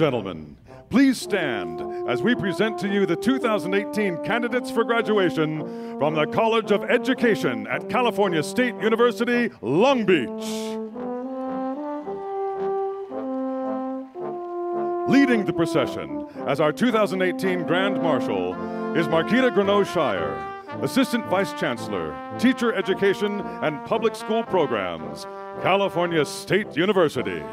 gentlemen, please stand as we present to you the 2018 candidates for graduation from the College of Education at California State University, Long Beach. Leading the procession as our 2018 Grand Marshal is Marquita Greneau-Shire, Assistant Vice Chancellor, Teacher Education and Public School Programs, California State University.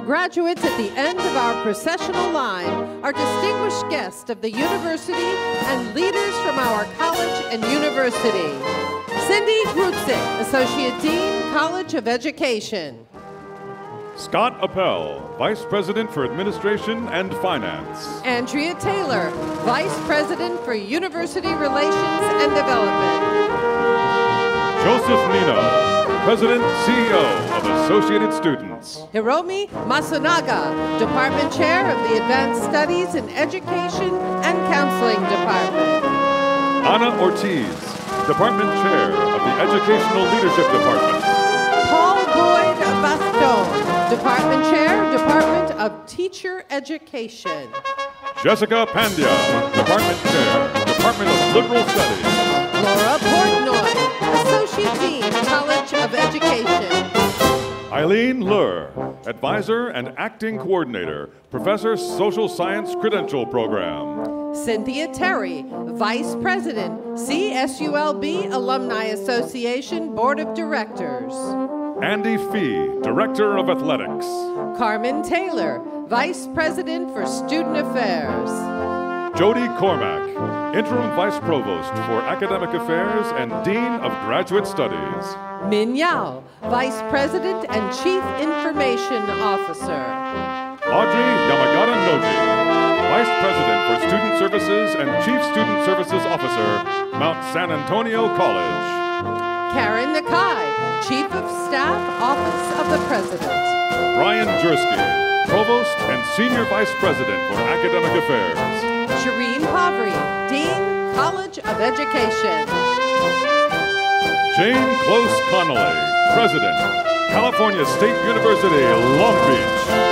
our graduates at the end of our processional line, our distinguished guests of the university, and leaders from our college and university. Cindy Grutzik, Associate Dean, College of Education. Scott Appel, Vice President for Administration and Finance. Andrea Taylor, Vice President for University Relations and Development. Joseph Nino, President, CEO of Associated Students. Hiromi Masunaga, Department Chair of the Advanced Studies in Education and Counseling Department. Ana Ortiz, Department Chair of the Educational Leadership Department. Paul Boyd Baston, Department Chair, Department of Teacher Education. Jessica Pandya, Department Chair, Department of Liberal Studies. Laura Portnoy, Associate Dean, College of Education. Eileen Lur, Advisor and Acting Coordinator, Professor Social Science Credential Program. Cynthia Terry, Vice President, CSULB Alumni Association Board of Directors. Andy Fee, Director of Athletics. Carmen Taylor, Vice President for Student Affairs. Jody Cormack, Interim Vice Provost for Academic Affairs and Dean of Graduate Studies. Min Yao, Vice President and Chief Information Officer. Audrey Yamagata Noji, Vice President for Student Services and Chief Student Services Officer, Mount San Antonio College. Karen Nakai, Chief of Staff, Office of the President. Brian Jersky, Provost and Senior Vice President for Academic Affairs. Shireen Pavri, Dean, College of Education. Jane Close Connolly, President, California State University, Long Beach.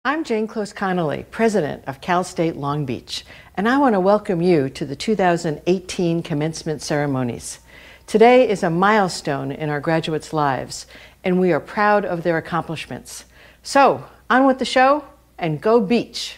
I'm Jane Close-Connolly, President of Cal State Long Beach, and I want to welcome you to the 2018 commencement ceremonies. Today is a milestone in our graduates' lives, and we are proud of their accomplishments. So, on with the show, and go Beach!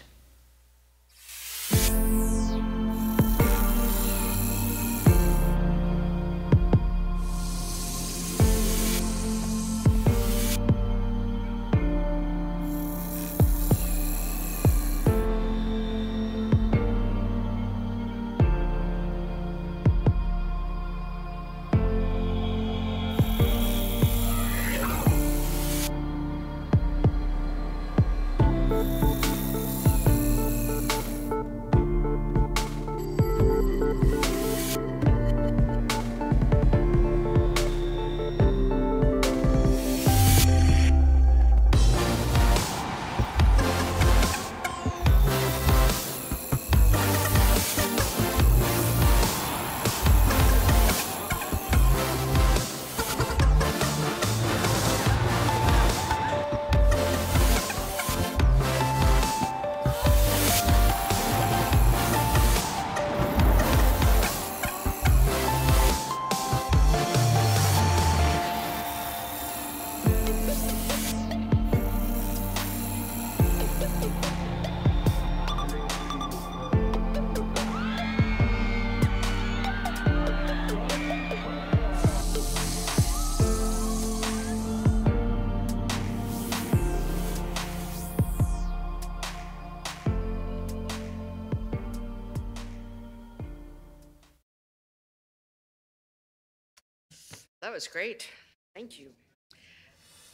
That was great. Thank you.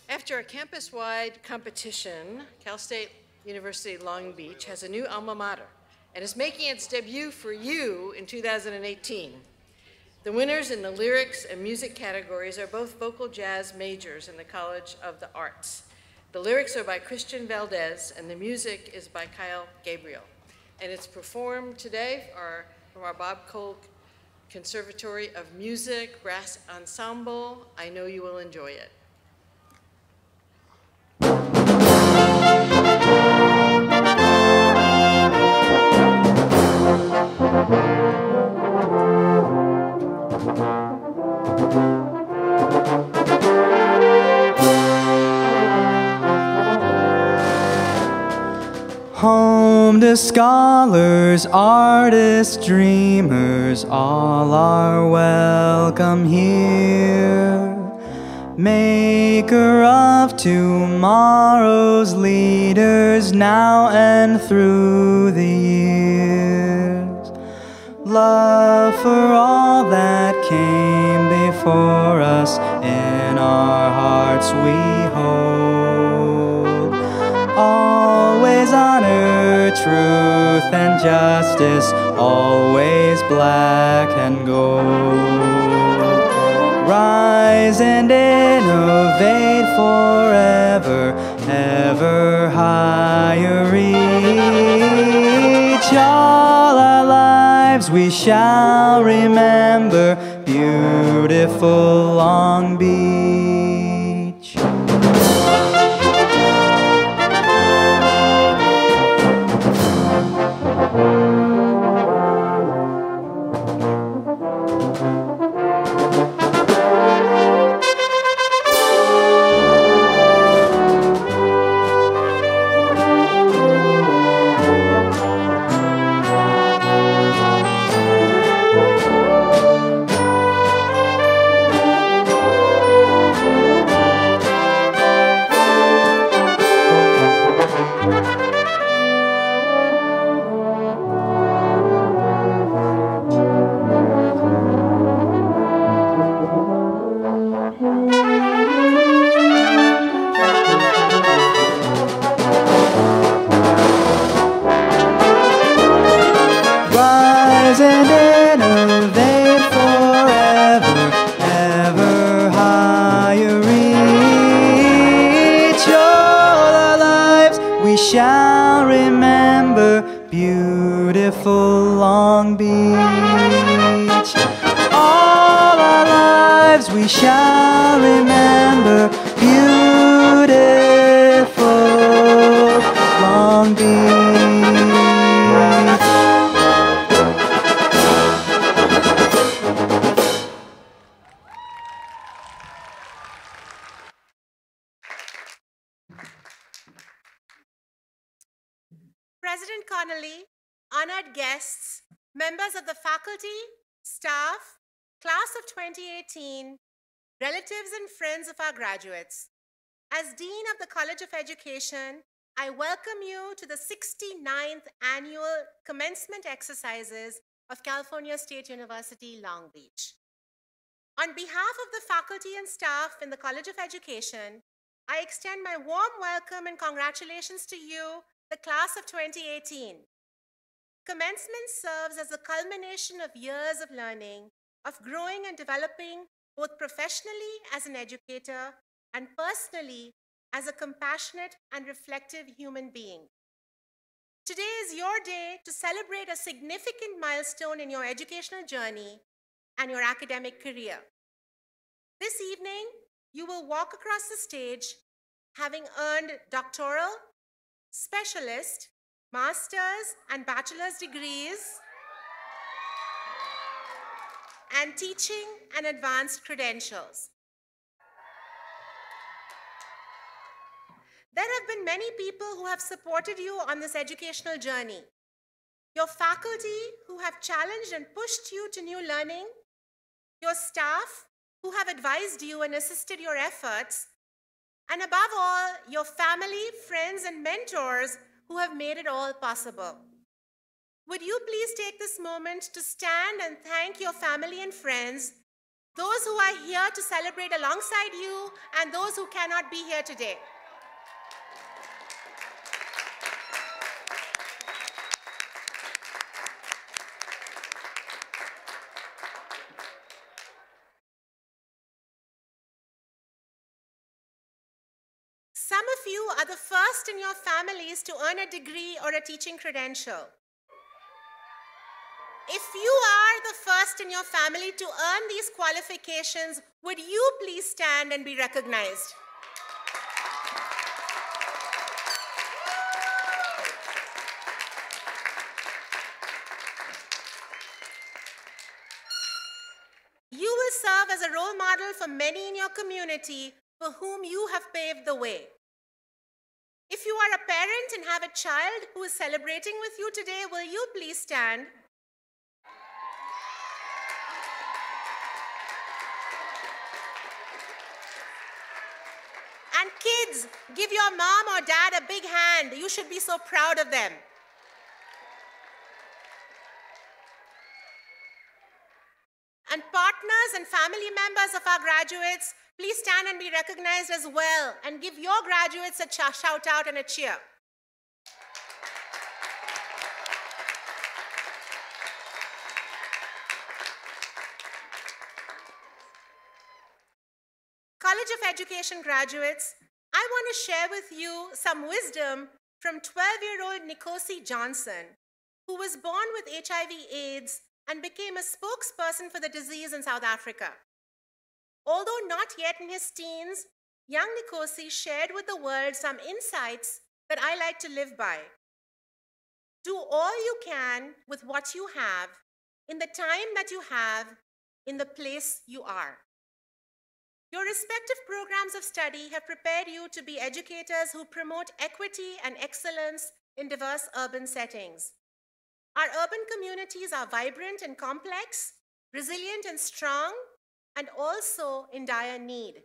After a campus-wide competition, Cal State University Long Beach has a new alma mater and is making its debut for you in 2018. The winners in the lyrics and music categories are both vocal jazz majors in the College of the Arts. The lyrics are by Christian Valdez and the music is by Kyle Gabriel. And it's performed today from our Bob Cole Conservatory of Music Brass Ensemble. I know you will enjoy it. Home to scholars, artists, dreamers, all are welcome here. Maker of tomorrow's leaders, now and through the years. Love for all that came before us, in our hearts we hold. Always honor, truth and justice, always black and gold. Rise and innovate forever, ever higher reach. All our lives we shall remember beautiful Long Beach. Shall remember beautiful Long Beach. All our lives we shall remember beautiful Long President Connolly, honored guests, members of the faculty, staff, class of 2018, relatives and friends of our graduates. As Dean of the College of Education, I welcome you to the 69th annual commencement exercises of California State University, Long Beach. On behalf of the faculty and staff in the College of Education, I extend my warm welcome and congratulations to you, the class of 2018. Commencement serves as a culmination of years of learning, of growing and developing both professionally as an educator and personally as a compassionate and reflective human being. Today is your day to celebrate a significant milestone in your educational journey and your academic career. This evening, you will walk across the stage having earned doctoral, specialist, master's, and bachelor's degrees, and teaching and advanced credentials. There have been many people who have supported you on this educational journey. Your faculty who have challenged and pushed you to new learning, your staff who have advised you and assisted your efforts, and above all, your family, friends, and mentors who have made it all possible. Would you please take this moment to stand and thank your family and friends, those who are here to celebrate alongside you and those who cannot be here today. Some of you are the first in your families to earn a degree or a teaching credential. If you are the first in your family to earn these qualifications, would you please stand and be recognized? You will serve as a role model for many in your community for whom you have paved the way. If you are a parent and have a child who is celebrating with you today, will you please stand? And kids, give your mom or dad a big hand. You should be so proud of them. And partners and family members of our graduates, please stand and be recognized as well and give your graduates a shout out and a cheer. College of Education graduates, I want to share with you some wisdom from 12-year-old Nikosi Johnson, who was born with HIV/AIDS and became a spokesperson for the disease in South Africa. Although not yet in his teens, young Nikosi shared with the world some insights that I like to live by. Do all you can with what you have, in the time that you have, in the place you are. Your respective programs of study have prepared you to be educators who promote equity and excellence in diverse urban settings. Our urban communities are vibrant and complex, resilient and strong, and also in dire need.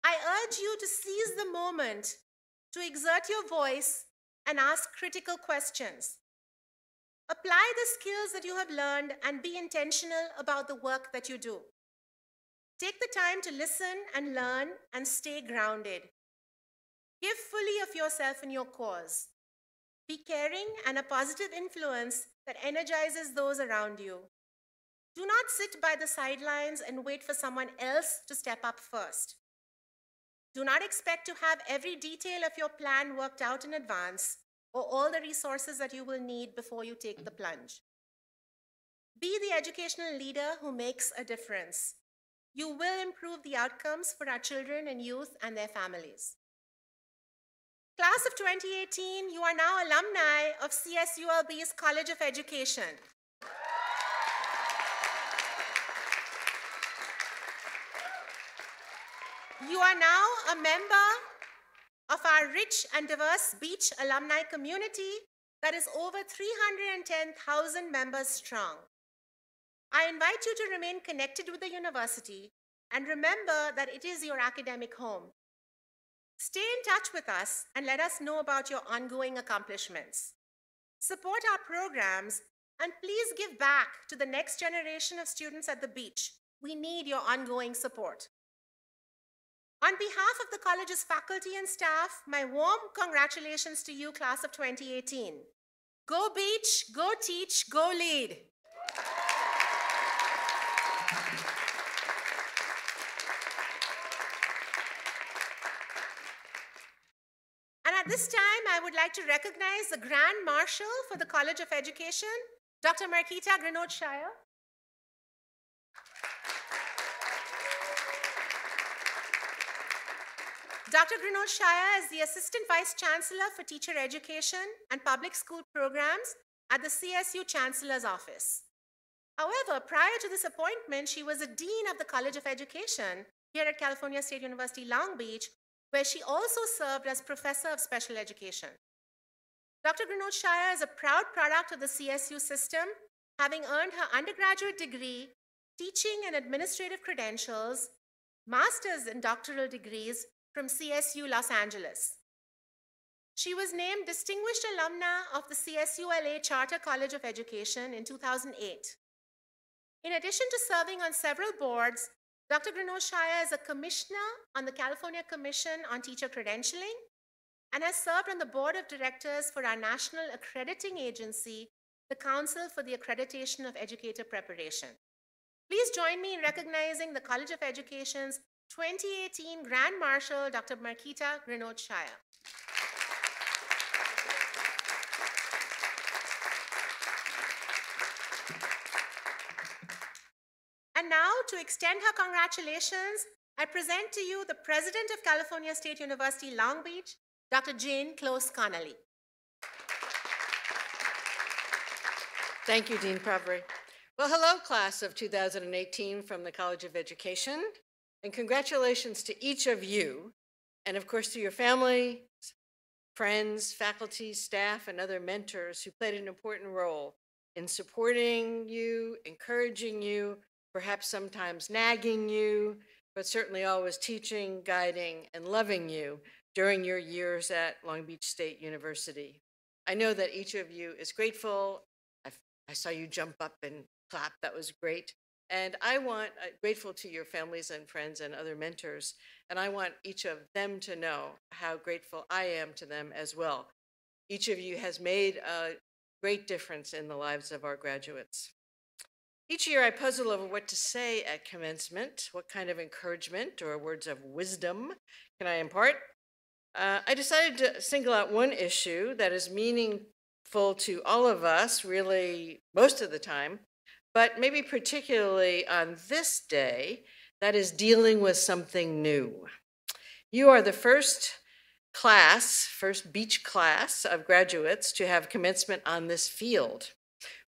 I urge you to seize the moment to exert your voice and ask critical questions. Apply the skills that you have learned and be intentional about the work that you do. Take the time to listen and learn and stay grounded. Give fully of yourself in your cause. Be caring and a positive influence that energizes those around you. Do not sit by the sidelines and wait for someone else to step up first. Do not expect to have every detail of your plan worked out in advance or all the resources that you will need before you take the plunge. Be the educational leader who makes a difference. You will improve the outcomes for our children and youth and their families. Class of 2018, you are now alumni of CSULB's College of Education. You are now a member of our rich and diverse Beach alumni community that is over 310,000 members strong. I invite you to remain connected with the university and remember that it is your academic home. Stay in touch with us and let us know about your ongoing accomplishments. Support our programs and please give back to the next generation of students at the Beach. We need your ongoing support. On behalf of the college's faculty and staff, my warm congratulations to you, class of 2018. Go Beach, go teach, go lead. And at this time, I would like to recognize the Grand Marshal for the College of Education, Dr. Markita Grenode-Shire. Dr. Grenode-Shire is the Assistant Vice Chancellor for Teacher Education and Public School Programs at the CSU Chancellor's Office. However, prior to this appointment, she was a Dean of the College of Education here at California State University, Long Beach, where she also served as Professor of Special Education. Dr. Grenode-Shire is a proud product of the CSU system, having earned her undergraduate degree, teaching and administrative credentials, master's and doctoral degrees from CSU Los Angeles. She was named Distinguished Alumna of the CSULA Charter College of Education in 2008. In addition to serving on several boards, Dr. Grenode-Shire is a commissioner on the California Commission on Teacher Credentialing and has served on the board of directors for our national accrediting agency, the Council for the Accreditation of Educator Preparation. Please join me in recognizing the College of Education's 2018 Grand Marshal, Dr. Markita Grenode-Shire. And now, to extend her congratulations, I present to you the President of California State University, Long Beach, Dr. Jane Close Connolly. Thank you, Dean Pravri. Well, hello, class of 2018 from the College of Education, and congratulations to each of you, and of course to your family, friends, faculty, staff, and other mentors who played an important role in supporting you, encouraging you, perhaps sometimes nagging you, but certainly always teaching, guiding, and loving you during your years at Long Beach State University. I know that each of you is grateful. I saw you jump up and clap. That was great. And I want, grateful to your families and friends and other mentors, and I want each of them to know how grateful I am to them as well. Each of you has made a great difference in the lives of our graduates. Each year I puzzle over what to say at commencement, what kind of encouragement or words of wisdom can I impart. I decided to single out one issue that is meaningful to all of us, really most of the time, but maybe particularly on this day, that is dealing with something new. You are the first Beach class of graduates to have commencement on this field.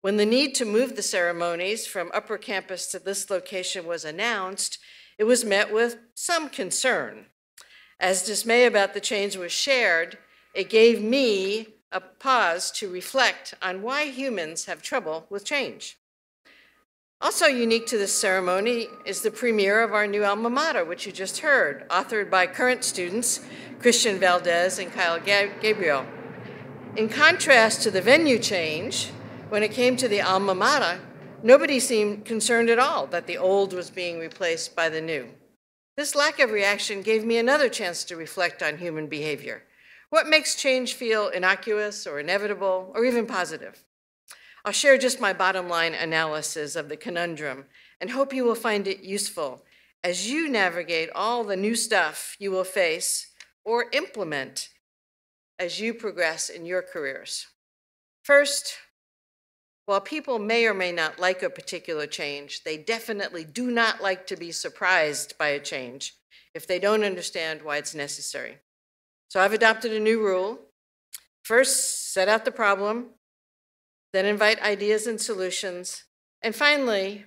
When the need to move the ceremonies from Upper Campus to this location was announced, it was met with some concern. As dismay about the change was shared, it gave me a pause to reflect on why humans have trouble with change. Also unique to this ceremony is the premiere of our new alma mater, which you just heard, authored by current students, Christian Valdez and Kyle Gabriel. In contrast to the venue change, when it came to the alma mater, nobody seemed concerned at all that the old was being replaced by the new. This lack of reaction gave me another chance to reflect on human behavior. What makes change feel innocuous or inevitable or even positive? I'll share just my bottom line analysis of the conundrum and hope you will find it useful as you navigate all the new stuff you will face or implement as you progress in your careers. First, while people may or may not like a particular change, they definitely do not like to be surprised by a change if they don't understand why it's necessary. So I've adopted a new rule. First, set out the problem, then invite ideas and solutions, and finally,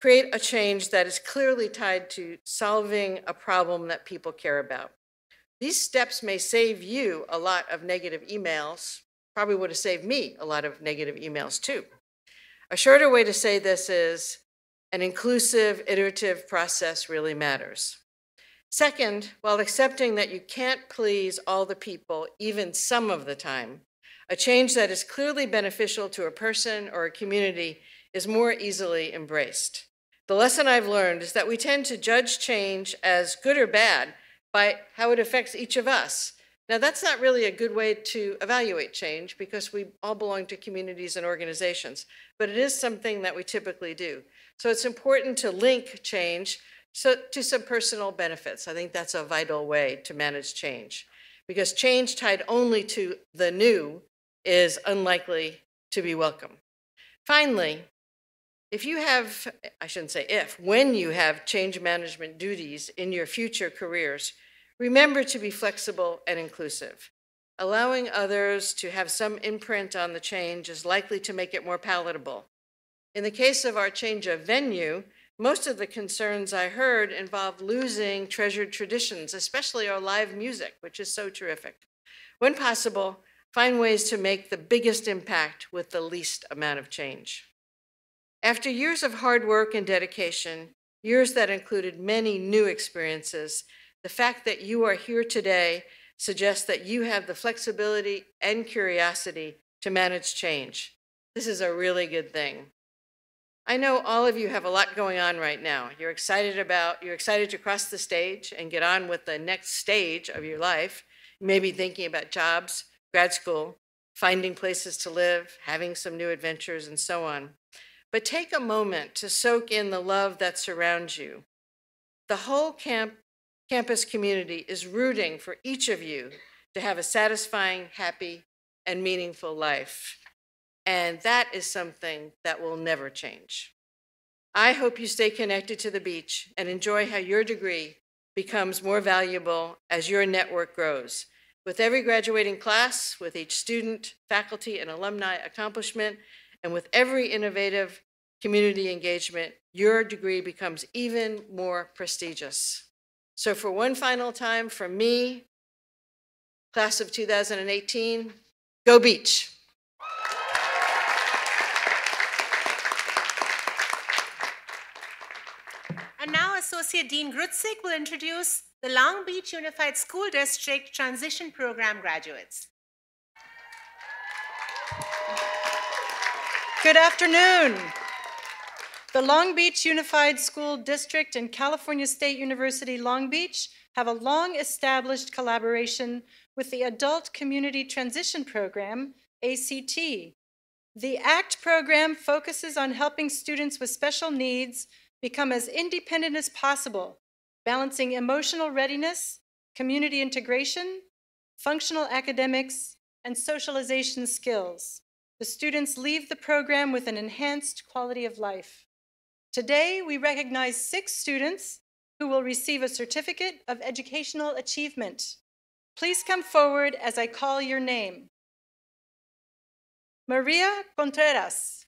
create a change that is clearly tied to solving a problem that people care about. These steps may save you a lot of negative emails, probably would have saved me a lot of negative emails too. A shorter way to say this is an inclusive, iterative process really matters. Second, while accepting that you can't please all the people, even some of the time, a change that is clearly beneficial to a person or a community is more easily embraced. The lesson I've learned is that we tend to judge change as good or bad by how it affects each of us. Now, that's not really a good way to evaluate change because we all belong to communities and organizations, but it is something that we typically do. So it's important to link change to some personal benefits. I think that's a vital way to manage change, because change tied only to the new is unlikely to be welcome. Finally, if you have, I shouldn't say if, when you have change management duties in your future careers, remember to be flexible and inclusive. Allowing others to have some imprint on the change is likely to make it more palatable. In the case of our change of venue, most of the concerns I heard involved losing treasured traditions, especially our live music, which is so terrific. When possible, find ways to make the biggest impact with the least amount of change. After years of hard work and dedication, years that included many new experiences, the fact that you are here today suggests that you have the flexibility and curiosity to manage change. This is a really good thing. I know all of you have a lot going on right now. You're excited to cross the stage and get on with the next stage of your life. You may be thinking about jobs, grad school, finding places to live, having some new adventures, and so on. But take a moment to soak in the love that surrounds you. The whole campus community is rooting for each of you to have a satisfying, happy, and meaningful life. And that is something that will never change. I hope you stay connected to the beach and enjoy how your degree becomes more valuable as your network grows. With every graduating class, with each student, faculty, and alumni accomplishment, and with every innovative community engagement, your degree becomes even more prestigious. So for one final time, from me, class of 2018, go Beach. And now Associate Dean Grutzik will introduce the Long Beach Unified School District Transition Program graduates. Good afternoon. The Long Beach Unified School District and California State University Long Beach have a long-established collaboration with the Adult Community Transition Program, ACT. The ACT program focuses on helping students with special needs become as independent as possible, balancing emotional readiness, community integration, functional academics, and socialization skills. The students leave the program with an enhanced quality of life. Today, we recognize 6 students who will receive a certificate of educational achievement. Please come forward as I call your name. Maria Contreras.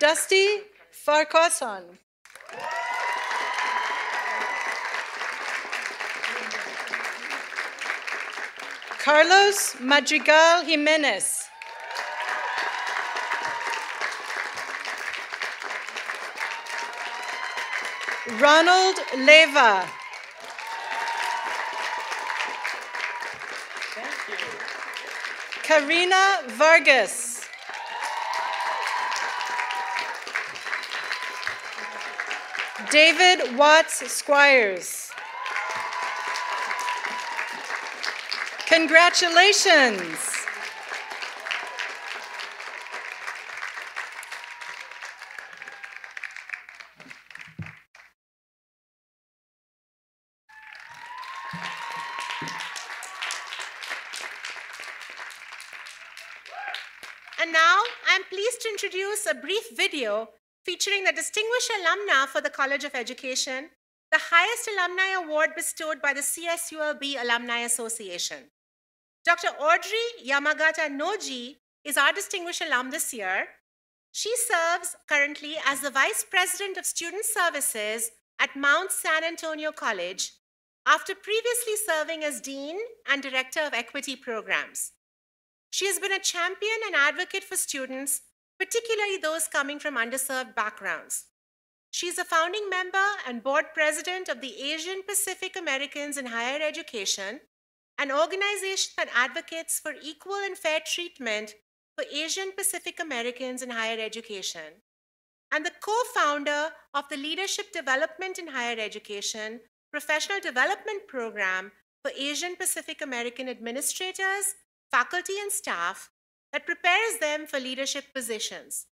Dusty Farquharson. Carlos Madrigal Jimenez. Ronald Leva. Karina Vargas. David Watts Squires. Congratulations. And now I'm pleased to introduce a brief video featuring the distinguished alumna for the College of Education, the highest alumni award bestowed by the CSULB Alumni Association. Dr. Audrey Yamagata Noji is our distinguished alum this year. She serves currently as the Vice President of Student Services at Mount San Antonio College, after previously serving as Dean and Director of Equity Programs. She has been a champion and advocate for students, particularly those coming from underserved backgrounds. She is a founding member and board president of the Asian Pacific Americans in Higher Education, an organization that advocates for equal and fair treatment for Asian Pacific Americans in higher education, and the co-founder of the Leadership Development in Higher Education Professional Development Program for Asian Pacific American administrators, faculty, and staff that prepares them for leadership positions.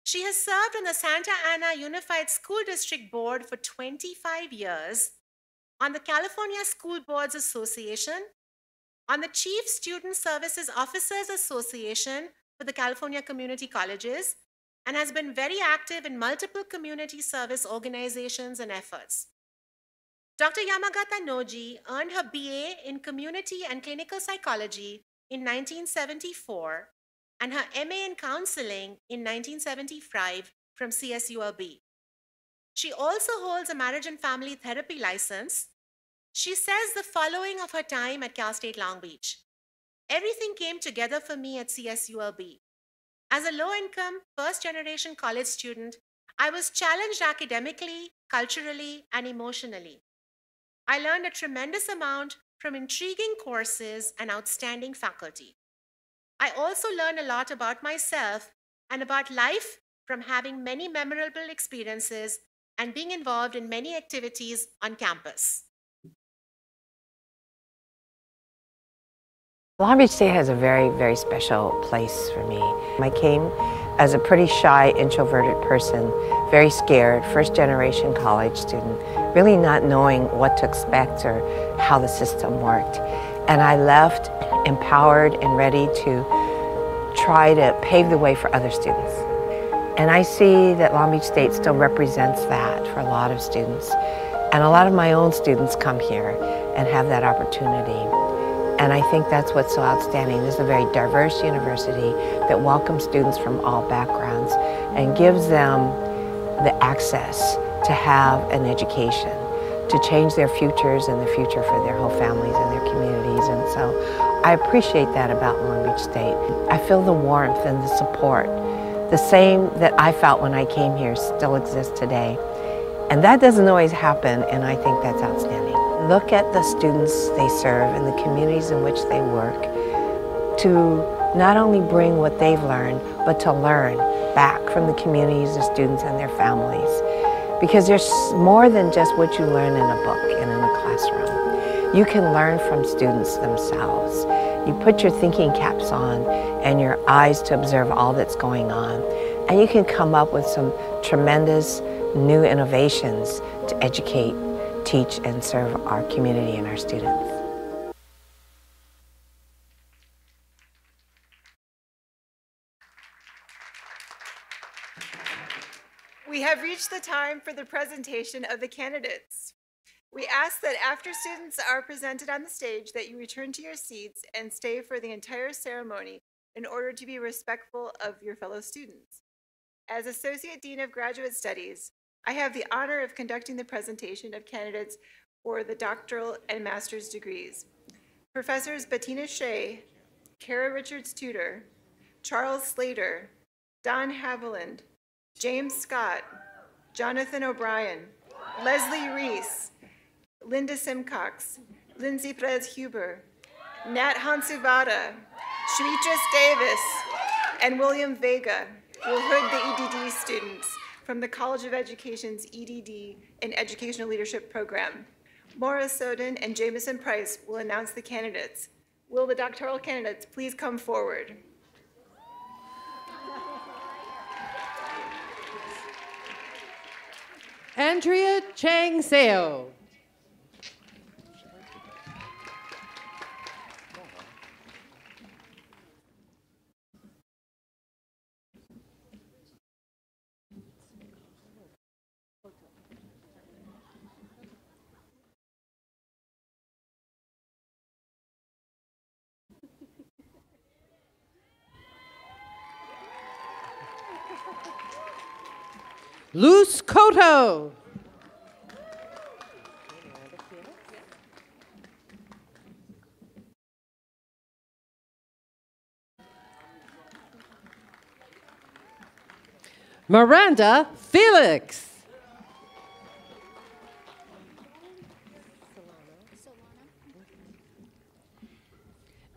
She has served on the Santa Ana Unified School District Board for 25 years, on the California School Boards Association, on the Chief Student Services Officers Association for the California Community Colleges, and has been very active in multiple community service organizations and efforts. Dr. Yamagata Noji earned her BA in Community and Clinical Psychology in 1974 and her MA in Counseling in 1975 from CSULB. She also holds a marriage and family therapy license. She says the following of her time at Cal State Long Beach: "Everything came together for me at CSULB. As a low-income, first-generation college student, I was challenged academically, culturally, and emotionally. I learned a tremendous amount from intriguing courses and outstanding faculty. I also learned a lot about myself and about life from having many memorable experiences and being involved in many activities on campus." Long Beach State has a very, very special place for me. I came as a pretty shy, introverted person, very scared, first-generation college student, really not knowing what to expect or how the system worked. And I left empowered and ready to try to pave the way for other students. And I see that Long Beach State still represents that for a lot of students. And a lot of my own students come here and have that opportunity. And I think that's what's so outstanding. This is a very diverse university that welcomes students from all backgrounds and gives them the access to have an education, to change their futures and the future for their whole families and their communities. And so I appreciate that about Long Beach State. I feel the warmth and the support. The same that I felt when I came here still exists today. And that doesn't always happen, and I think that's outstanding. Look at the students they serve and the communities in which they work to not only bring what they've learned, but to learn back from the communities, the students, and their families. Because there's more than just what you learn in a book and in a classroom. You can learn from students themselves. You put your thinking caps on and your eyes to observe all that's going on, and you can come up with some tremendous new innovations to educate, teach, and serve our community and our students. We have reached the time for the presentation of the candidates. We ask that after students are presented on the stage that you return to your seats and stay for the entire ceremony in order to be respectful of your fellow students. As Associate Dean of Graduate Studies, I have the honor of conducting the presentation of candidates for the doctoral and master's degrees. Professors Bettina Shea, Kara Richards-Tudor, Charles Slater, Don Haviland, James Scott, Jonathan O'Brien, Leslie Reese, Linda Simcox, Lindsay Perez-Huber, Nat Hansuvada, Shmitris Davis, and William Vega will hood the EDD students from the College of Education's EDD and Educational Leadership Program. Maura Soden and Jameson Price will announce the candidates. Will the doctoral candidates please come forward? Andrea Chang Seo. Luz Cotto. Miranda Felix.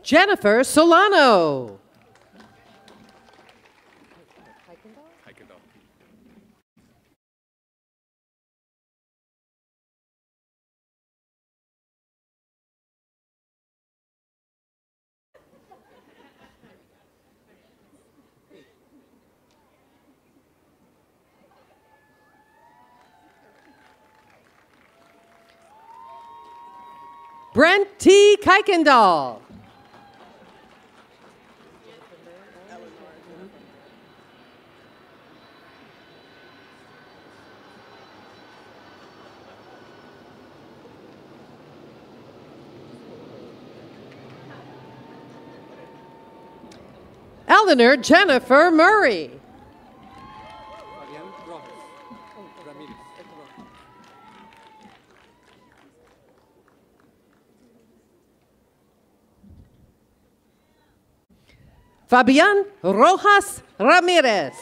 Jennifer Solano. Brent T. Kuykendall. Eleanor Jennifer Murray. Fabian Rojas Ramirez.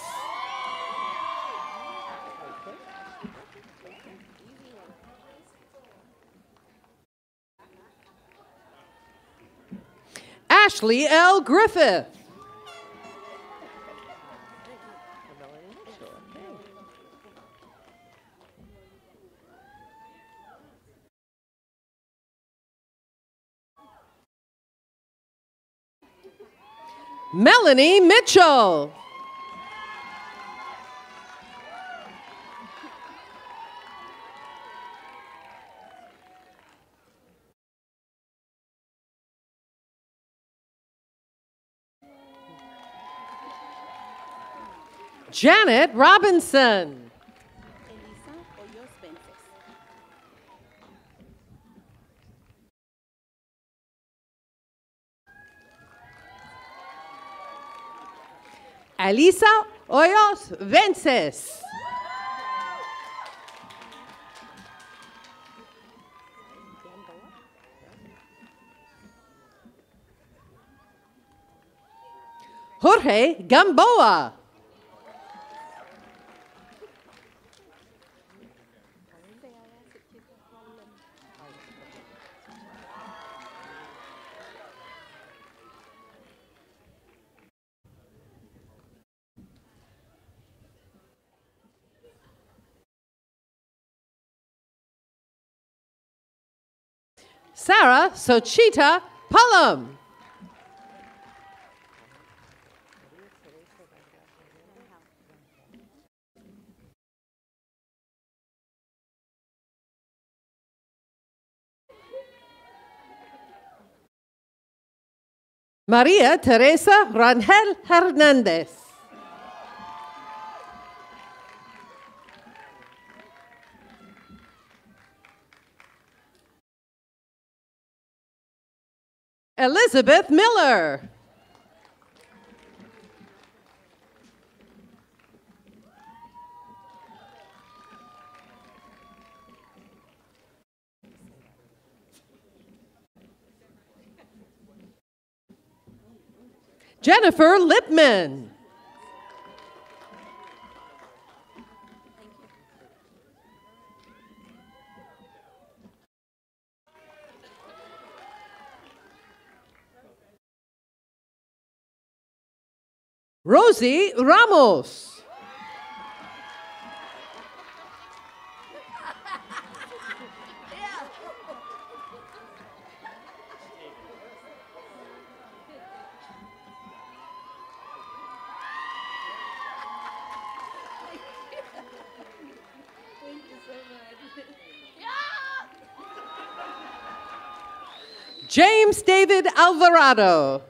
Ashley L. Griffith. Melanie Mitchell. Janet Robinson. Alisa Hoyos Vences. Jorge Gamboa. Sarah Sochita Pullum. Maria Teresa Rangel Hernandez. Elizabeth Miller. Jennifer Lipman. Rosie Ramos. James David Alvarado.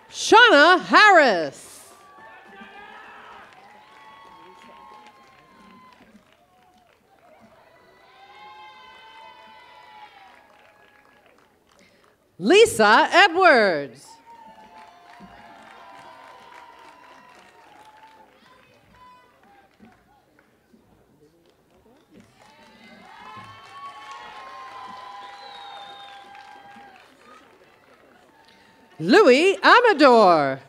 Shauna Harris. Lisa Edwards. Louis Amador.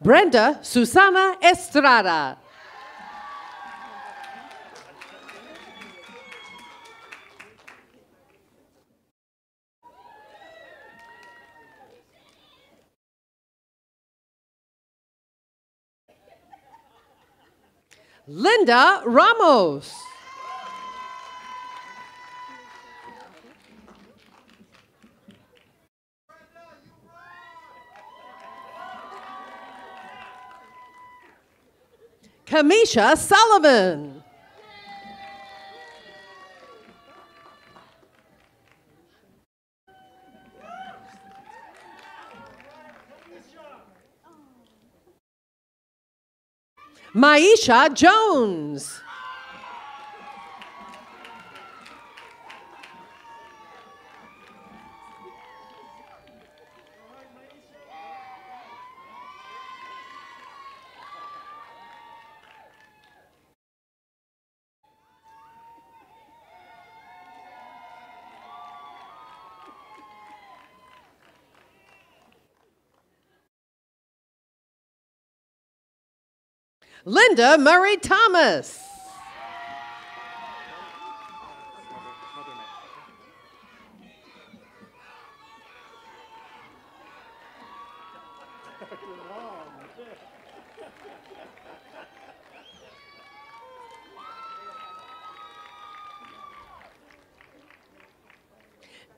Brenda Susana Estrada. Linda Ramos. Kamisha Sullivan. Maisha Jones. Linda Murray Thomas.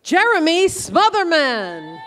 Jeremy Smotherman.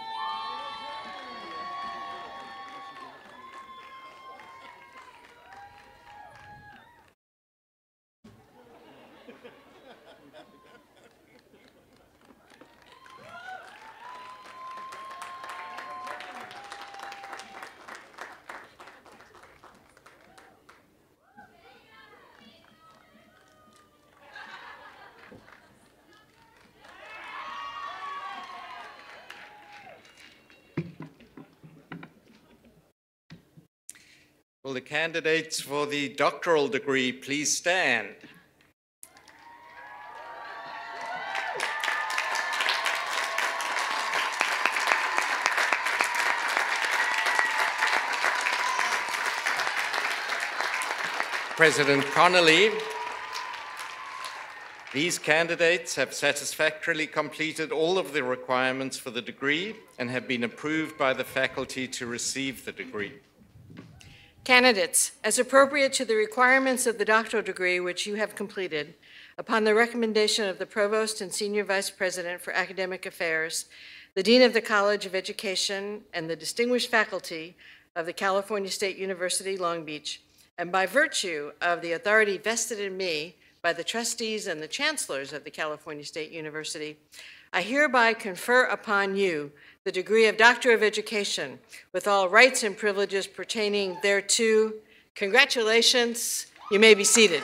Will the candidates for the doctoral degree please stand? President Connolly, these candidates have satisfactorily completed all of the requirements for the degree and have been approved by the faculty to receive the degree. Candidates, as appropriate to the requirements of the doctoral degree which you have completed, upon the recommendation of the Provost and Senior Vice President for Academic Affairs, the Dean of the College of Education, and the distinguished faculty of the California State University, Long Beach, and by virtue of the authority vested in me by the trustees and the chancellors of the California State University, I hereby confer upon you the degree of Doctor of Education with all rights and privileges pertaining thereto. Congratulations. You may be seated.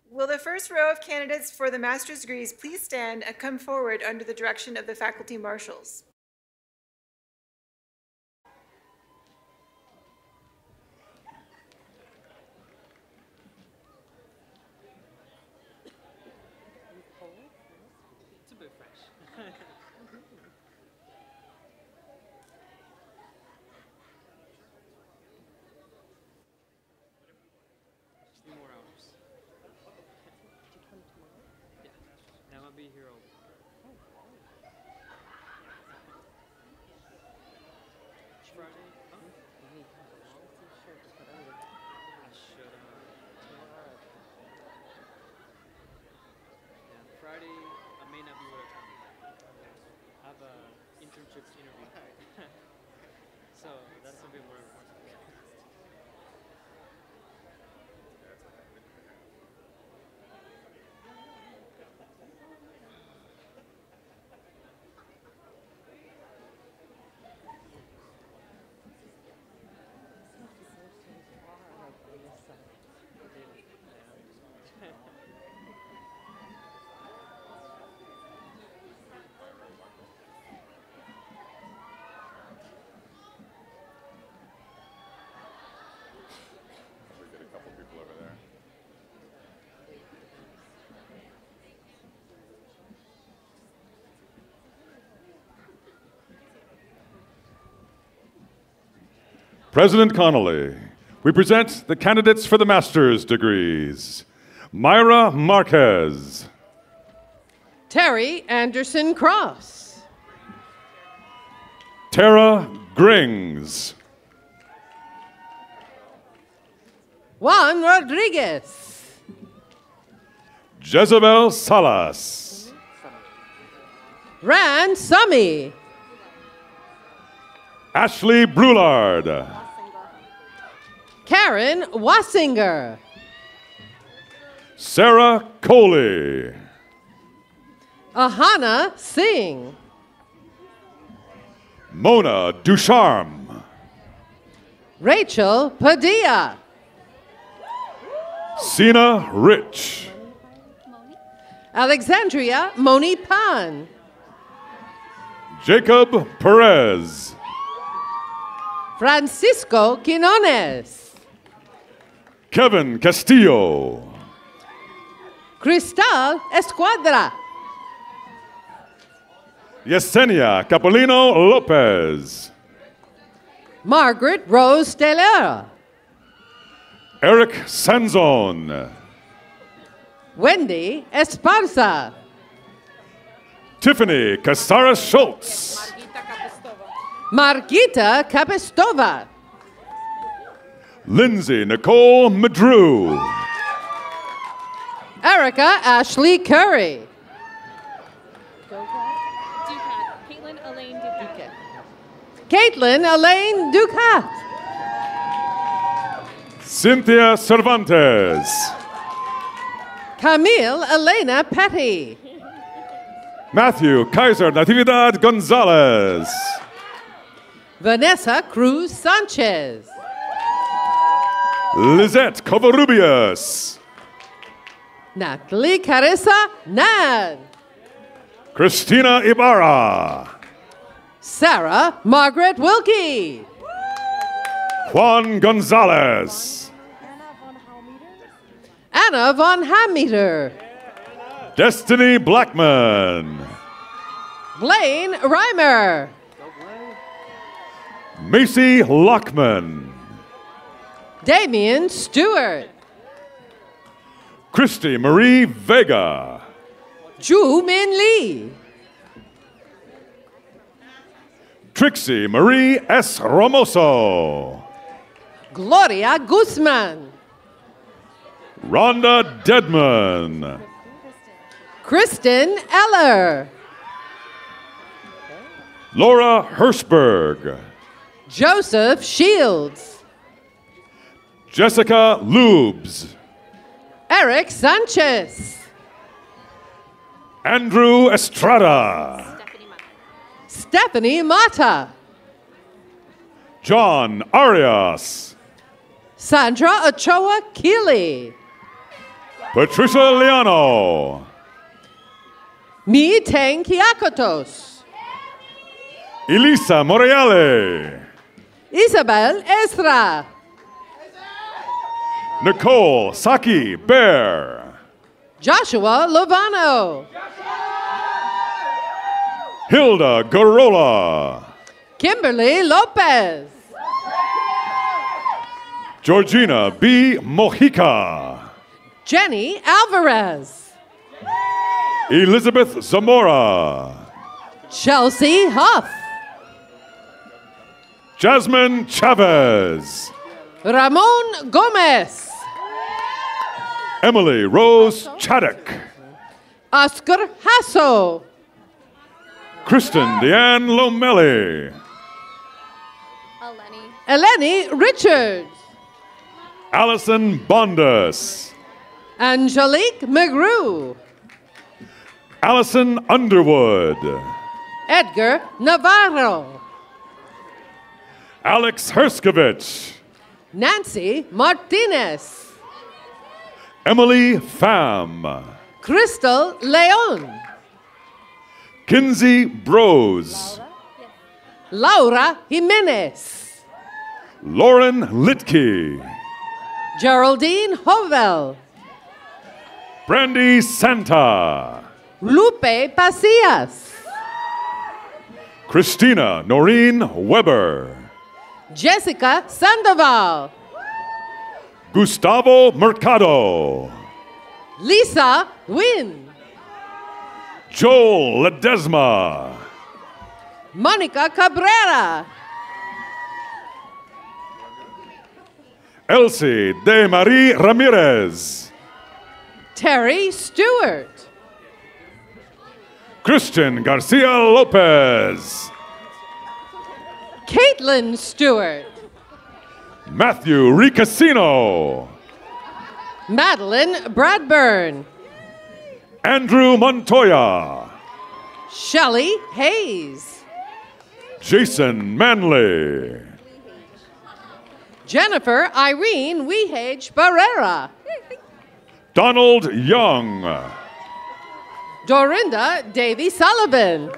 Will the first row of candidates for the master's degrees please stand and come forward under the direction of the faculty marshals? It's a bit fresh. Be here over. Friday? Huh? I should, yeah, Friday, I may not be able to come. I have a internships interview. So that's a bit more important. We get a couple people over there. President Connolly, we present the candidates for the master's degrees. Myra Marquez, Terry Anderson Cross. Tara Grings, Juan Rodriguez. Jezebel Salas, Ran Summy. Ashley Brulard, Karen Wassinger. Sarah Coley, Ahana Singh. Mona Ducharme, Rachel Padilla. Sina Rich, Alexandria Moni Pan. Jacob Perez, Francisco Quinones. Kevin Castillo, Cristal Escuadra. Yesenia Capolino Lopez, Margaret Rose Delera. Eric Sanzon, Wendy Esparza. Tiffany Casares Schultz, Margita Capestova. Lindsay Nicole Madru, Erica Ashley Curry. Caitlin Elaine Ducat. Cynthia Cervantes, Camille Elena Petty. Matthew Kaiser Natividad Gonzalez, Vanessa Cruz Sanchez. Lizette Covarrubias, Natalie Carissa Nan. Christina Ibarra, Sarah Margaret Wilkie. Juan Gonzalez, Anna von Hammeter. Destiny Blackman, Blaine Reimer. Macy Lockman, Damian Stewart. Christy Marie Vega, Ju Min Lee. Trixie Marie S. Romoso, Gloria Guzman. Rhonda Dedman, Kristen Eller. Laura Hirschberg, Joseph Shields. Jessica Lubes, Eric Sanchez. Andrew Estrada, Stephanie Mata. John Arias, Sandra Ochoa Keeley. Patricia Liano, Mi Teng Kiakotos. Elisa Morreale, Isabel Ezra. Nicole Saki Bear, Joshua Lovano. Hilda Garola, Kimberly Lopez. Georgina B. Mojica, Jenny Alvarez. Elizabeth Zamora, Chelsea Huff. Jasmine Chavez, Ramon Gomez. Emily Rose Chaddock, Oscar Hasso. Kristen Deanne Lomelli, Eleni Richards. Allison Bondas. Angelique McGrew. Allison Underwood. Edgar Navarro. Alex Herskovich. Nancy Martinez. Emily Pham. Crystal Leon. Kinsey Brose. Laura Jimenez. Lauren Litke. Geraldine Hovel. Brandy Santa. Lupe Pasillas. Christina Noreen Weber. Jessica Sandoval. Gustavo Mercado. Lisa Wynn. Joel Ledesma. Monica Cabrera. Elsie De Marie Ramirez. Terry Stewart. Christian Garcia Lopez. Caitlin Stewart. Matthew Ricasino. Madeline Bradburn. Andrew Montoya. Shelley Hayes. Jason Manley. Jennifer Irene Wehage Barrera. Donald Young. Dorinda Davy Sullivan.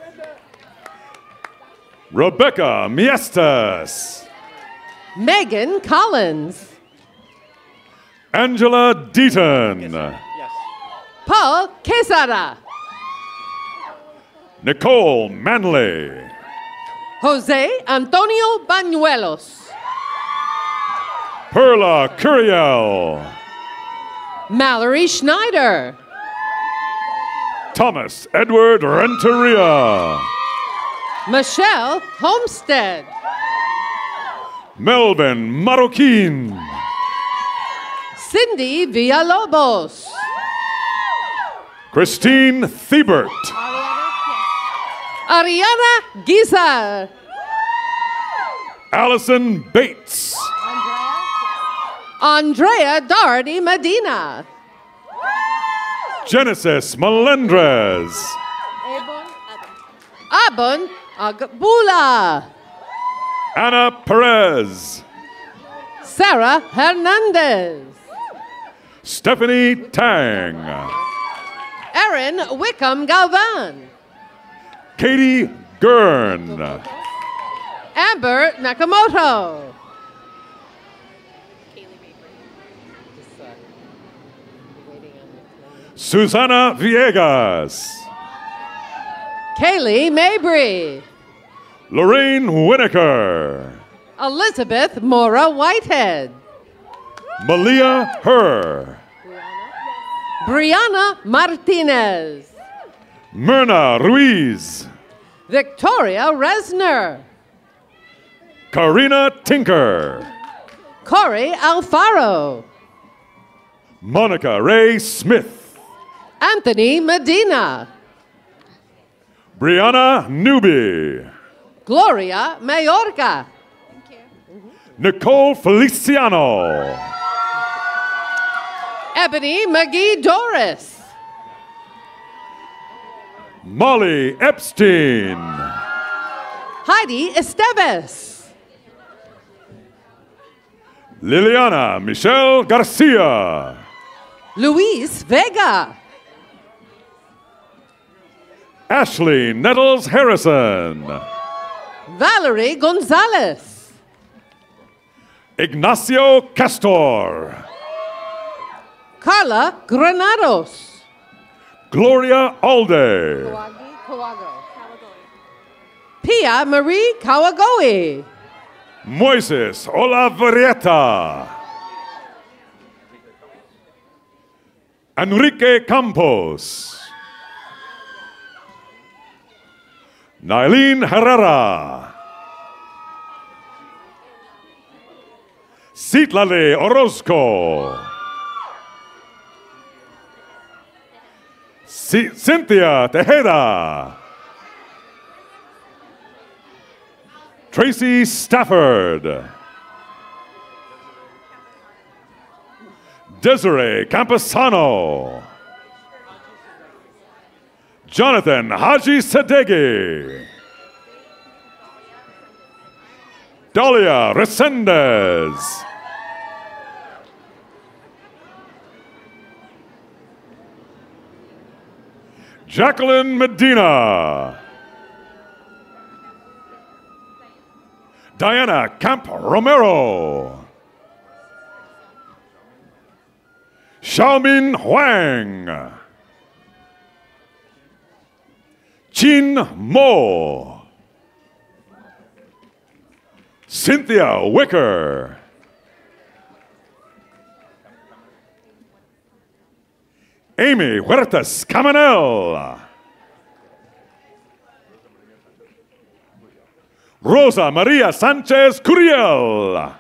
Rebecca Miestas. Megan Collins. Angela Deaton. Yes. Paul Quesada. Nicole Manley. Jose Antonio Bañuelos. Perla Curiel. Mallory Schneider. Thomas Edward Renteria. Michelle Homestead. Melvin Marroquin. Cindy Villalobos. Christine Thiebert. Ariana Giza. Allison Bates. Andrea Doherty Medina. Genesis Melendrez. Abon Agbula. Anna Perez. Sarah Hernandez. Stephanie Tang. Erin Wickham Galvan. Katie Gurn. Amber Nakamoto. Susana Villegas. Kaylee Mabry. Lorraine Winokur. Elizabeth Mora Whitehead. Malia Herr. Brianna Martinez. Myrna Ruiz. Victoria Resner. Karina Tinker. Corey Alfaro. Monica Ray Smith. Anthony Medina. Brianna Newby. Gloria Mayorga. Nicole Feliciano. Ebony McGee Doris. Molly Epstein. Heidi Esteves. Liliana Michelle Garcia. Luis Vega. Ashley Nettles Harrison. Valerie Gonzalez. Ignacio Castor. Carla Granados. Gloria Alde. Pia Marie Kawagoe. Moises Olavarrieta. Enrique Campos. Nailene Herrera. Citlali Orozco. Cynthia Tejeda. Tracy Stafford. Desiree Camposano. Jonathan Haji Sadeghi. Dalia Resendez. Jacqueline Medina. Diana Camp Romero. Xiaomin Huang. Jin Mo. Cynthia Wicker. Amy Huertas Camanel. Rosa Maria Sanchez Curiel.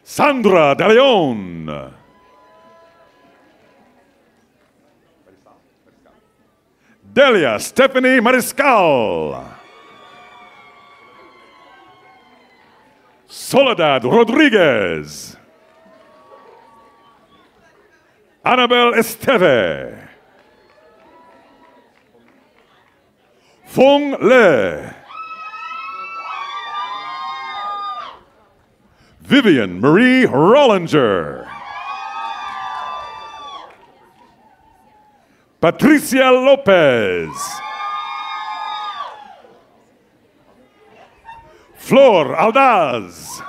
Sandra De Leon. Delia Stephanie Mariscal. Soledad Rodriguez. Annabel Esteve. Fong Le. Vivian Marie Rollinger. Patricia Lopez. Flor Aldaz.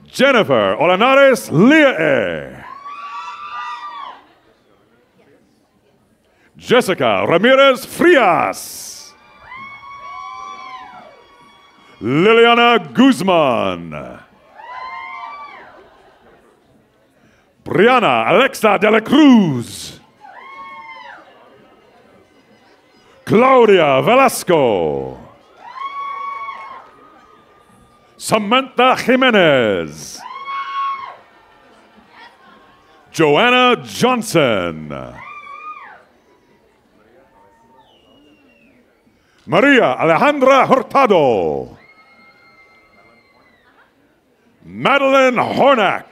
Jennifer Olanares Lie. Jessica Ramirez Frias. Liliana Guzman. Brianna Alexa de la Cruz. Claudia Velasco. Samantha Jimenez. Joanna Johnson. Maria Alejandra Hurtado. Madeline Hornack.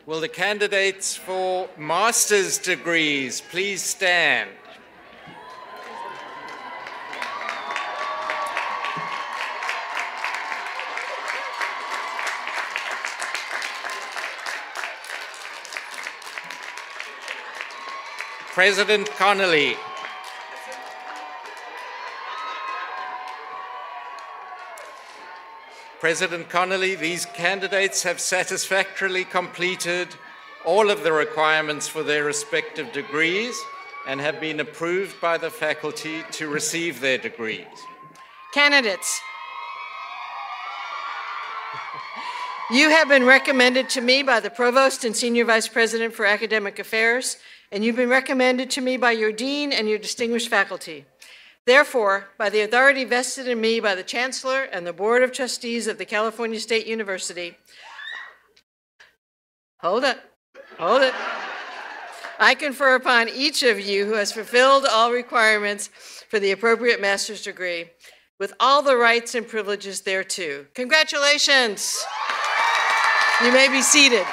Will the candidates for master's degrees please stand? President Connolly. President Connolly, these candidates have satisfactorily completed all of the requirements for their respective degrees and have been approved by the faculty to receive their degrees. Candidates, you have been recommended to me by the Provost and Senior Vice President for Academic Affairs, and you've been recommended to me by your Dean and your distinguished faculty. Therefore, by the authority vested in me by the Chancellor and the Board of Trustees of the California State University, hold it. I confer upon each of you who has fulfilled all requirements for the appropriate master's degree, with all the rights and privileges thereto. Congratulations. You may be seated.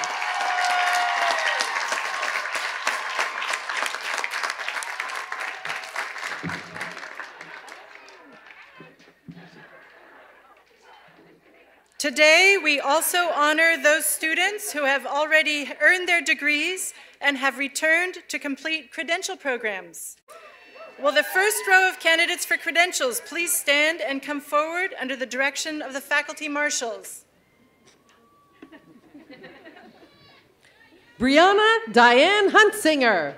Today, we also honor those students who have already earned their degrees and have returned to complete credential programs. Will the first row of candidates for credentials please stand and come forward under the direction of the faculty marshals? Brianna Diane Huntsinger.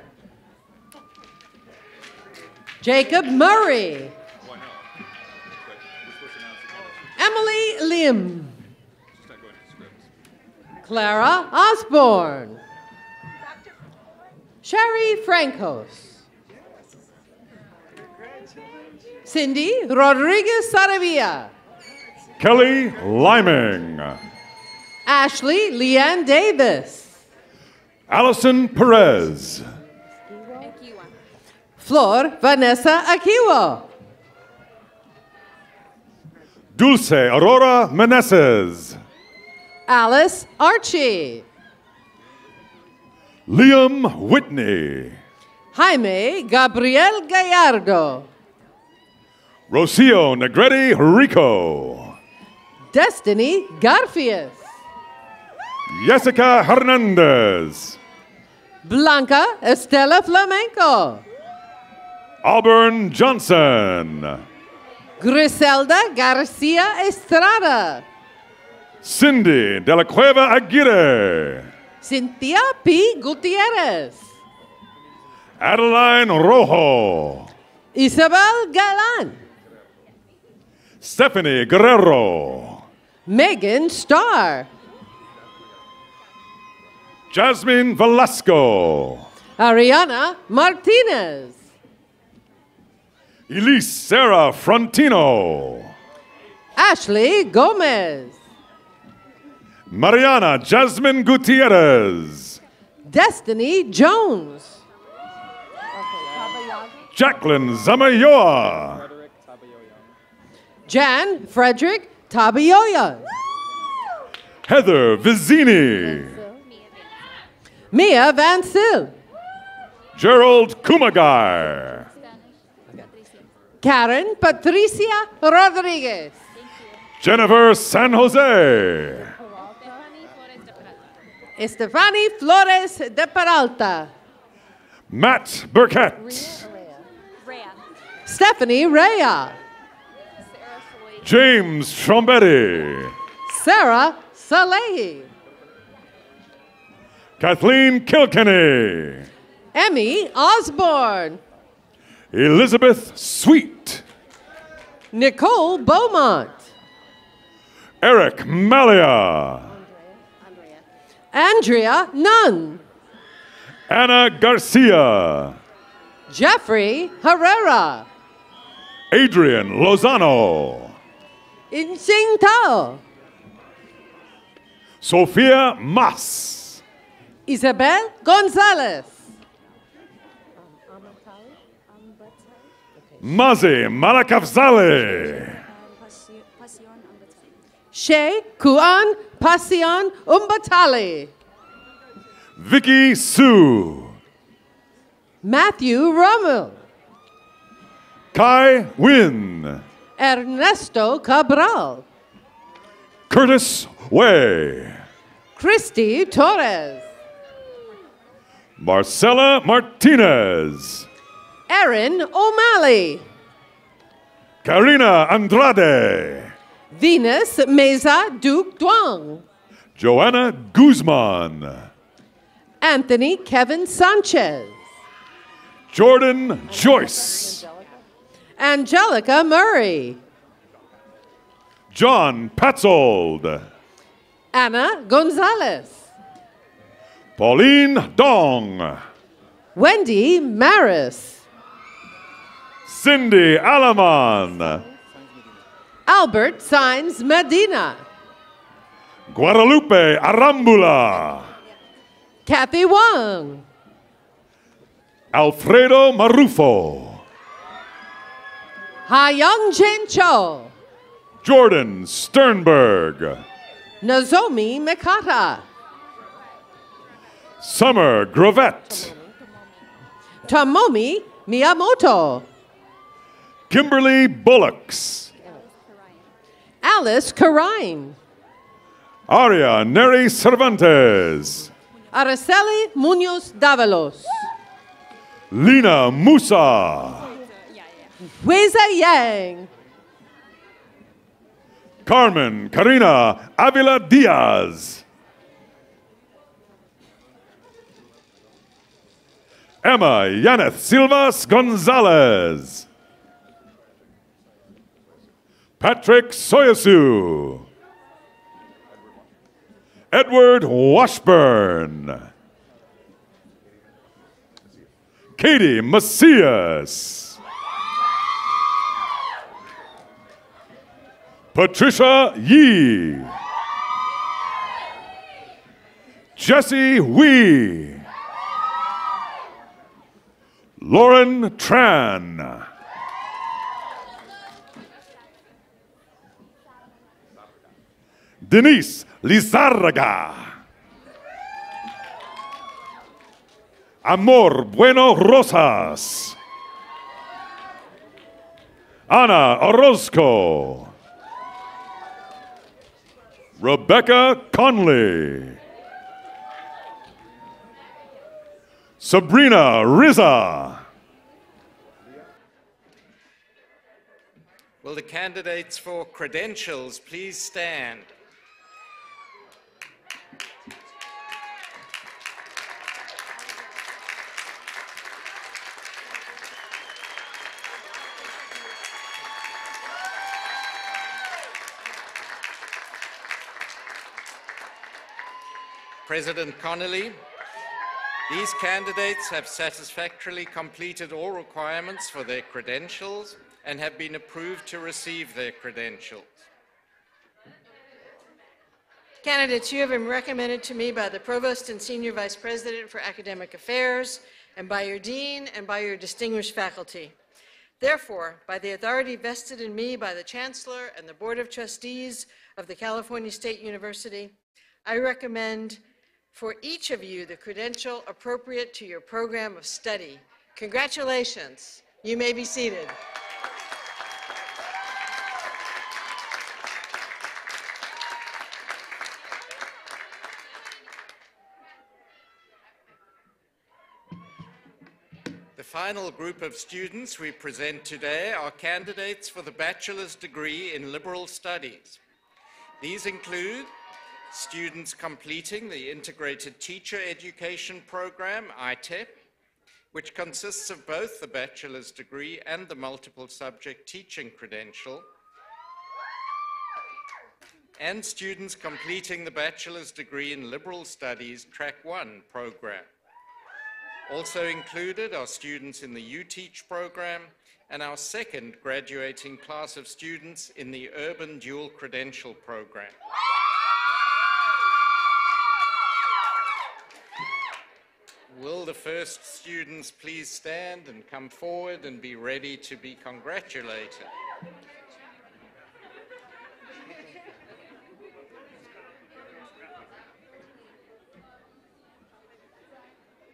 Jacob Murray. Emily Lim. Clara Osborne. Sherry Francos. Cindy Rodriguez Saravia. Kelly Liming. Ashley Leanne Davis. Allison Perez. Flor Vanessa Akiwo. Dulce Aurora Meneses. Alice Archie. Liam Whitney. Jaime Gabriel Gallardo. Rocio Negrete Rico. Destiny Garfias. Jessica Hernandez. Blanca Estela Flamenco. Auburn Johnson. Griselda Garcia Estrada. Cindy de la Cueva Aguirre. Cynthia P. Gutierrez. Adeline Rojo. Isabel Galan. Stephanie Guerrero. Megan Starr. Jasmine Velasco. Ariana Martinez. Elise Sarah Frontino. Ashley Gomez. Mariana Jasmine Gutierrez. Destiny Jones. Jacqueline Zamayoa. Jan Frederick Tabioya. Heather Vizzini. Mia Van Sil. Gerald Kumagai. Karen Patricia Rodriguez. Jennifer San Jose. Estefani Flores de Peralta. Matt Burkett. Stephanie Rea. James Trombetti. Sarah Salehi. Kathleen Kilkenny. Emmy Osborne. Elizabeth Sweet. Nicole Beaumont. Eric Malia. Andrea Nunn. Anna Garcia. Jeffrey Herrera. Adrian Lozano. Insing Tao. Sofia Mas. Isabel Gonzalez. Mazi Malakafzale. Shea Kuan Pasion Umbatali. Vicky Sue. Matthew Rommel. Kai Wynn. Ernesto Cabral. Curtis Way. Christy Torres. Marcela Martinez. Erin O'Malley. Karina Andrade. Venus Meza Duke Duong. Joanna Guzman. Anthony Kevin Sanchez. Jordan Joyce. Angelica Murray. John Petzold. Anna Gonzalez. Pauline Dong. Wendy Maris. Cindy Alaman. Albert Sainz Medina. Guadalupe Arambula. Kathy Wong. Alfredo Marufo. Ha-Young Chen Cho. Jordan Sternberg. Nozomi Mikata. Summer Grovette. Tomomi Miyamoto. Kimberly Bullocks. Alice Karine. Aria Neri Cervantes. Araceli Munoz Davalos. Lina Musa. Weza Yang. Carmen Karina Avila Diaz. Emma Yaneth Silvas Gonzalez. Patrick Soyasu. Edward Washburn. Katie Macias. Patricia Yee. Jesse Wee. Lauren Tran. Denise Lizarraga. Amor Bueno Rosas. Ana Orozco. Rebecca Conley. Sabrina Riza. Will the candidates for credentials please stand? President Connolly, these candidates have satisfactorily completed all requirements for their credentials and have been approved to receive their credentials. Candidates, you have been recommended to me by the Provost and Senior Vice President for Academic Affairs, and by your Dean and by your distinguished faculty. Therefore, by the authority vested in me by the Chancellor and the Board of Trustees of the California State University, I recommend for each of you the credential appropriate to your program of study. Congratulations. You may be seated. The final group of students we present today are candidates for the bachelor's degree in liberal studies. These include students completing the Integrated Teacher Education Program, ITEP, which consists of both the bachelor's degree and the multiple subject teaching credential, and students completing the bachelor's degree in liberal studies Track 1 program. Also included are students in the UTeach program and our second graduating class of students in the Urban Dual Credential program. Will the first students please stand and come forward and be ready to be congratulated?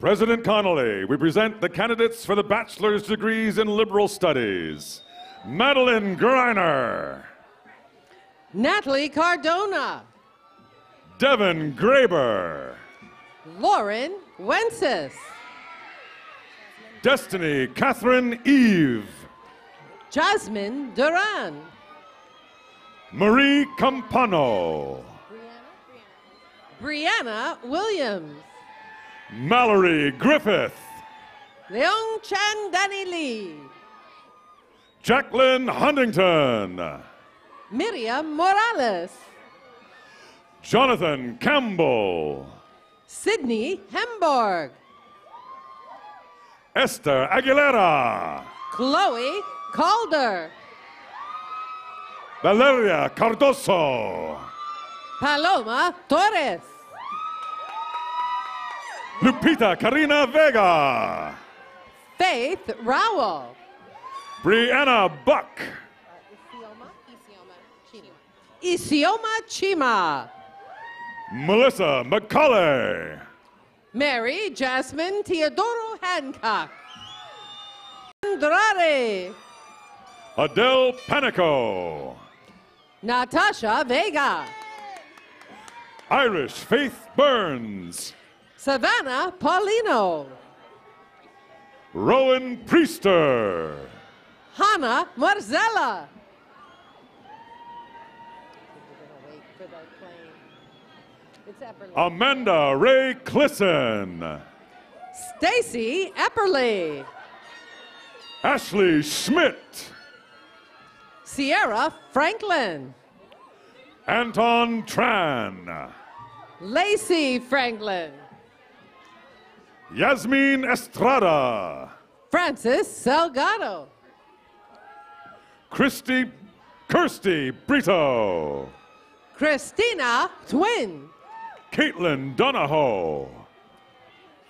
President Connolly, we present the candidates for the bachelor's degrees in liberal studies. Madeline Greiner. Natalie Cardona. Devin Graber. Lauren Wences. Destiny Catherine Eve. Jasmine Duran. Marie Campano. Brianna Williams. Mallory Griffith. Leong Chan Danny Lee. Jacqueline Huntington. Miriam Morales. Jonathan Campbell. Sydney Hemborg. Esther Aguilera. Chloe Calder. Valeria Cardoso. Paloma Torres. Lupita Karina Vega. Faith Rowell. Brianna Buck. Isioma Chima. Melissa McCauley. Mary Jasmine Teodoro Hancock. Andrade. Adele Panico. Natasha Vega. Irish Faith Burns. Savannah Paulino. Rowan Priester. Hannah Marzella. Amanda Ray Clisson. Stacy Epperly. Ashley Schmidt. Sierra Franklin. Anton Tran. Lacey Franklin. Yasmin Estrada. Francis Salgado. Kirsty Brito. Christina Twin. Caitlin Donahoe.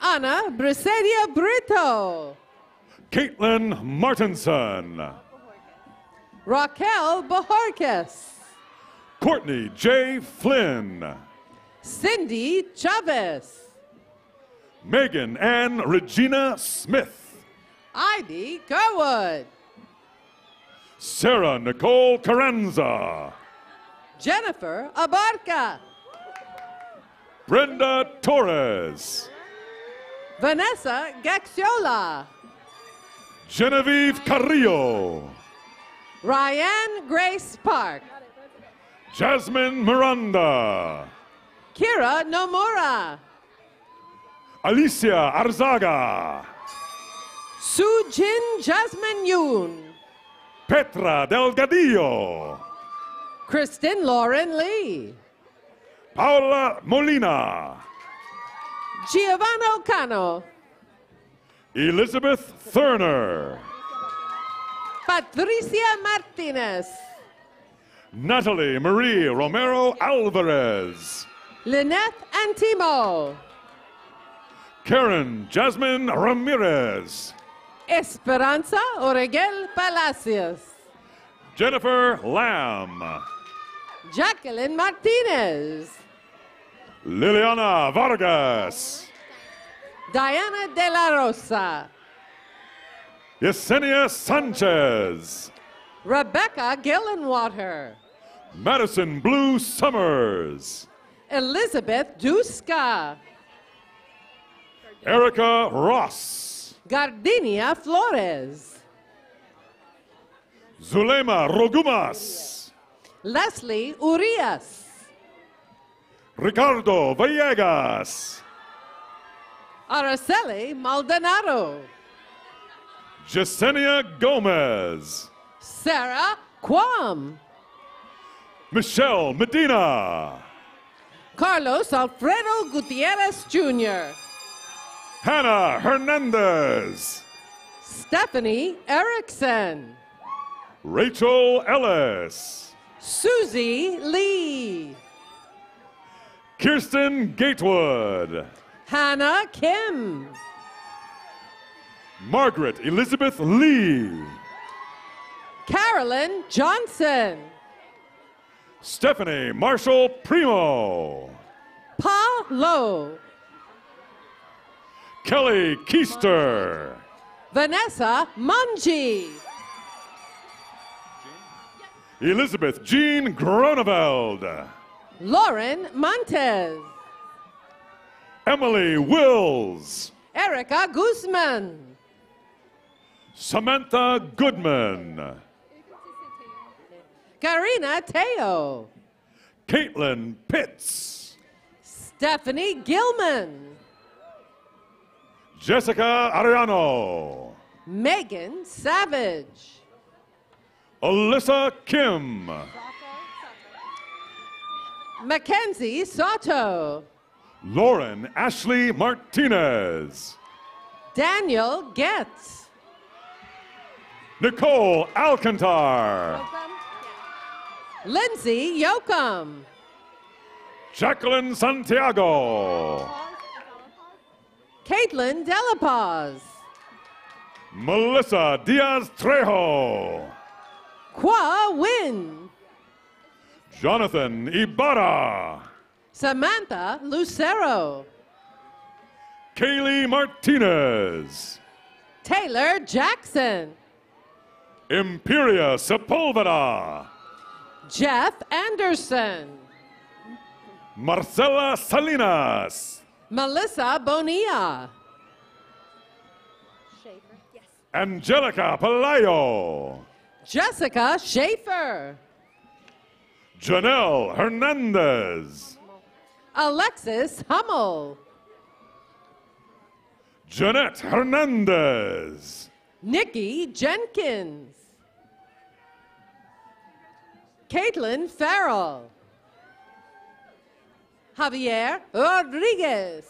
Ana Brisedia Brito. Caitlin Martinson. Raquel Bojorquez. Courtney J. Flynn. Cindy Chavez. Megan Ann Regina Smith. Ivy Kerwood. Sarah Nicole Carranza. Jennifer Abarca. Brenda Torres. Vanessa Gaxiola. Genevieve Carrillo. Ryan Grace Park. Jasmine Miranda. Kira Nomura. Alicia Arzaga. Sujin Jasmine Yoon. Petra Delgadillo. Kristen Lauren Lee. Paula Molina. Giovanna Cano. Elizabeth Thurner. Patricia Martinez. Natalie Marie Romero Alvarez. Lynette Antimo. Karen Jasmine Ramirez. Esperanza Oregel Palacios. Jennifer Lamb. Jacqueline Martinez. Liliana Vargas. Diana De La Rosa. Yesenia Sanchez. Rebecca Gillenwater. Madison Blue Summers. Elizabeth Duska. Erica Ross. Gardenia Flores. Zulema Rogumas. Leslie Urias. Ricardo Villegas. Araceli Maldonado. Jasenia Gomez. Sarah Quam. Michelle Medina. Carlos Alfredo Gutierrez Jr. Hannah Hernandez. Stephanie Erickson. Rachel Ellis. Susie Lee. Kirsten Gatewood. Hannah Kim. Margaret Elizabeth Lee. Carolyn Johnson. Stephanie Marshall Primo. Pa Lowe. Kelly Keister. Vanessa Mungie. Elizabeth Jean Groneveld. Lauren Montez. Emily Wills. Erica Guzman. Samantha Goodman. Karina Teo. Caitlin Pitts. Stephanie Gilman. Jessica Ariano. Megan Savage. Alyssa Kim. Mackenzie Soto. Lauren Ashley Martinez. Daniel Getz. Nicole Alcantar. Lindsay Yoakum. Jacqueline Santiago. Caitlin Delapaz. Melissa Diaz Trejo. Qua Win. Jonathan Ibarra. Samantha Lucero. Kaylee Martinez. Taylor Jackson. Imperia Sepulveda. Jeff Anderson. Marcela Salinas. Melissa Bonilla. Angelica Palayo. Jessica Schaefer. Janelle Hernandez. Alexis Hummel. Jeanette Hernandez. Nikki Jenkins. Caitlin Farrell. Javier Rodriguez.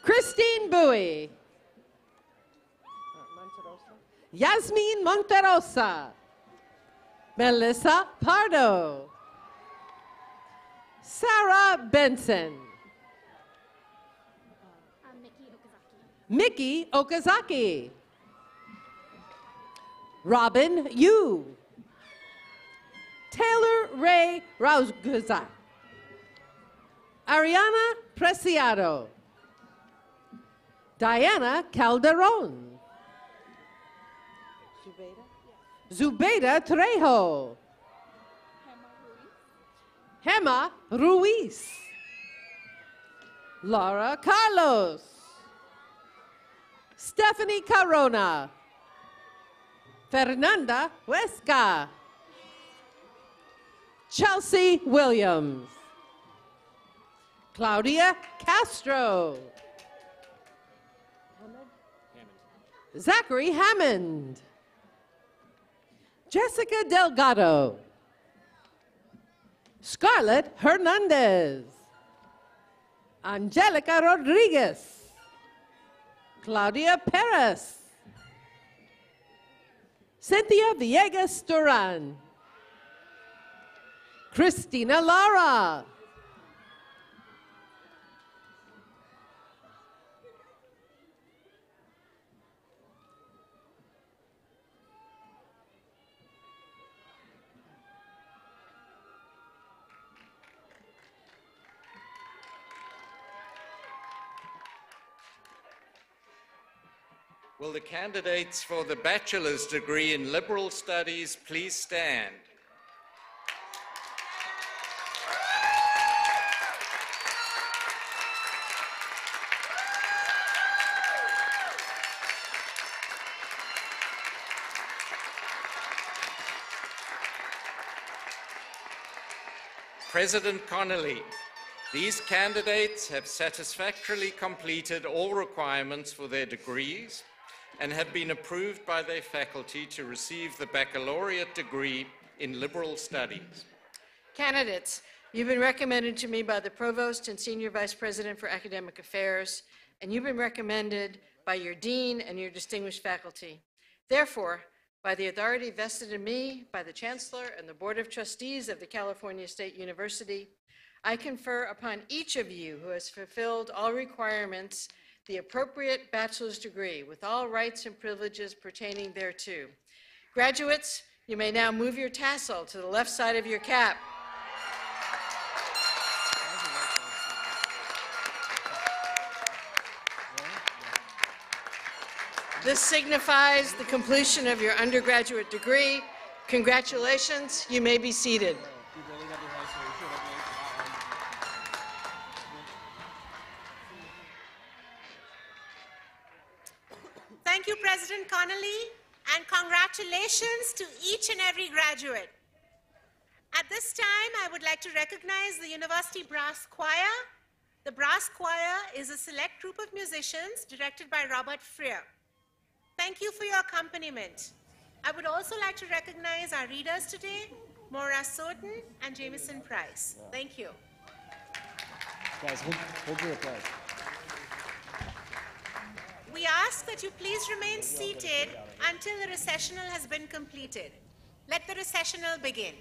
Christine Bowie. Yasmin Monterosa. Melissa Pardo. Sarah Benson. Mickey Okazaki. Robin Yu. Taylor Ray Rausguza. Ariana Preciado. Diana Calderon. Zubeida Trejo. Hema Ruiz. Laura Carlos. Stephanie Carona. Fernanda Huesca. Chelsea Williams. Claudia Castro. Zachary Hammond. Jessica Delgado. Scarlett Hernandez. Angelica Rodriguez. Claudia Perez. Cynthia Villegas Duran. Christina Lara. Will the candidates for the bachelor's degree in liberal studies please stand? President Connolly, these candidates have satisfactorily completed all requirements for their degrees and have been approved by their faculty to receive the baccalaureate degree in liberal studies. Candidates, you've been recommended to me by the Provost and Senior Vice President for Academic Affairs, and you've been recommended by your Dean and your distinguished faculty. Therefore, by the authority vested in me by the Chancellor and the Board of Trustees of the California State University, I confer upon each of you who has fulfilled all requirements the appropriate bachelor's degree with all rights and privileges pertaining thereto. Graduates, you may now move your tassel to the left side of your cap. This signifies the completion of your undergraduate degree. Congratulations, you may be seated. Thank you, President Connolly, and congratulations to each and every graduate. At this time, I would like to recognize the University Brass Choir. The Brass Choir is a select group of musicians directed by Robert Freer. Thank you for your accompaniment. I would also like to recognize our readers today, Maura Soden and Jameson Price. Thank you. Guys, hold your applause. We ask that you please remain seated until the recessional has been completed. Let the recessional begin.